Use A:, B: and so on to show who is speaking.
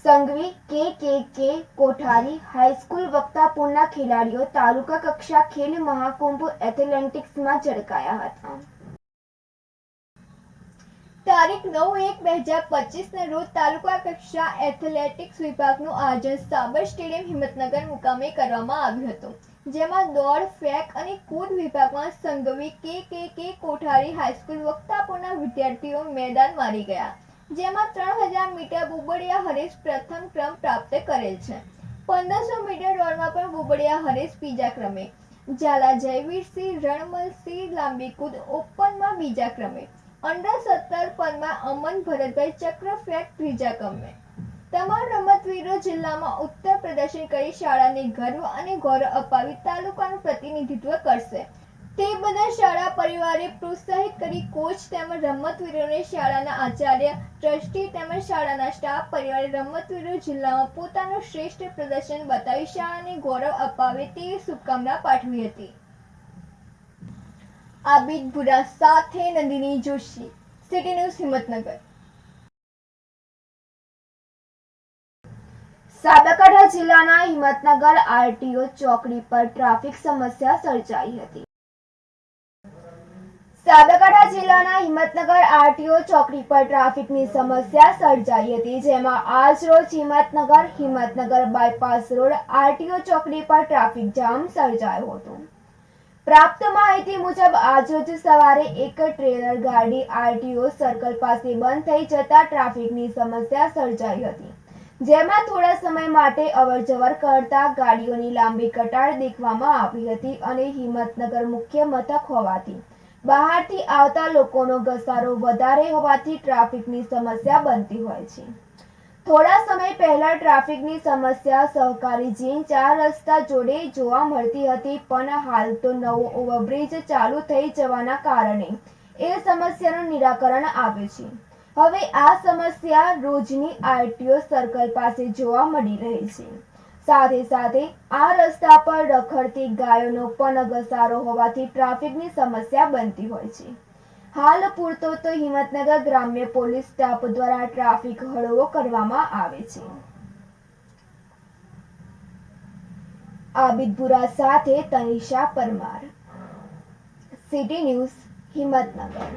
A: સંઘવી કે કોઠારી હાઈસ્કૂલ વક્તાપુરના ખેલાડીઓ તાલુકા કક્ષા ખેલ મહાકુંભ એથ્લેટિક્સમાં ઝળકાયા હતા।
B: તારીખ 9/1/2025 રોજ તાલુકા કક્ષા એથ્લેટિક્સ વિભાગનું આયોજન સાબર સ્ટેડિયમ હિંમતનગર મુકામે કરવામાં આવ્યું હતું, જેમાં દોડ, ફેંક અને કૂદ વિભાગમાં સંઘવી કે કોઠારી હાઈસ્કૂલ વક્તાપુરના વિદ્યાર્થીઓ મેદાન મારી ગયા, જેમાં 3000 મીટર બુબડિયા હરેશ પ્રથમ ક્રમ પ્રાપ્ત કરેલ છે। 1500 મીટર દોડમાં પણ બુબડિયા હરેશ બીજા ક્રમે, ઝાલા જયવીરસિંહ રણમલસિંહ લાંબી કૂદ ઓપનમાં બીજા ક્રમે, અંડર 17 પદમાં અમન ભરતભાઈ ચક્ર ફેંક ત્રીજા ક્રમે। તમામ રમતવીરો જિલ્લામાં ઉત્તર પ્રદર્શન કરી શાળાને ગર્વ અને ગૌરવ અપાવી તાલુકાનું પ્રતિનિધિત્વ કરશે, તે બદલ શાળા પરિવારે પ્રોત્સાહિત કરી કોચ તેમજ રમતવીરોને શાળાના આચાર્ય, ટ્રસ્ટી તેમજ શાળાના સ્ટાફ પરિવારે રમતવીરો જિલ્લામાં પોતાનું શ્રેષ્ઠ પ્રદર્શન બતાવી શાળાને ગૌરવ અપાવે તેવી શુભકામના પાઠવી હતી। આબિદ ભુરા સાથે નંદિની જોશી, સિટી ન્યૂઝ હિંમતનગર।
A: સાબરકાંઠા જિલ્લાના હિંમતનગર આરટીઓ ચોકડી પર ટ્રાફિક સમસ્યા સર્જાઈ હતી। સાબરકાંઠા જિલ્લાના હિંમતનગર આરટીઓ ચોકડી પર ટ્રાફિકની સમસ્યા સર્જાઈ હતી, જેમાં આજ રોજ હિંમતનગર બાયપાસ રોડ આરટીઓ ચોકડી પર ટ્રાફિક જામ સર્જાયો હતો। પ્રાપ્ત માહિતી મુજબ આજરોજ સવારે એક ટ્રેલર ગાડી આરટીઓ સર્કલ પાસે બંધ થઈ જતા ટ્રાફિકની સમસ્યા સર્જાઈ હતી, જેમાં થોડા સમય માટે અવરજવર કરતા ગાડીઓની લાંબી કતાર દેખવામાં આવી હતી અને હિંમતનગર મુખ્ય મથક હોવાથી બહારથી આવતા લોકોનો ઘસારો વધારે હોવાથી ટ્રાફિકની સમસ્યા બનતી હોય છે। થોડા સમય પહેલા ટ્રાફિકની સમસ્યા સહકારી જીન 4 રસ્તા જોડે જોવા મળતી હતી, પણ હાલ તો નવો ઓવરબ્રિજ ચાલુ થઈ જવાના કારણે એ સમસ્યાનું નિરાકરણ આવે છે। હવે આ સમસ્યા રોજની આરટીઓ સર્કલ પાસે જોવા મળી રહી છે। સાથે સાથે આ રસ્તા પર રખડતી ગાયોનો પણ ઘસારો હોવાથી ટ્રાફિકની સમસ્યા બનતી હોય છે। હાલ પૂરતો તો હિંમતનગર ગ્રામ્ય પોલીસ સ્ટાફ દ્વારા ટ્રાફિક હળવો કરવામાં આવે છે। આબિદપુરા સાથે તનિષા પરમાર, સિટી ન્યૂઝ હિંમતનગર।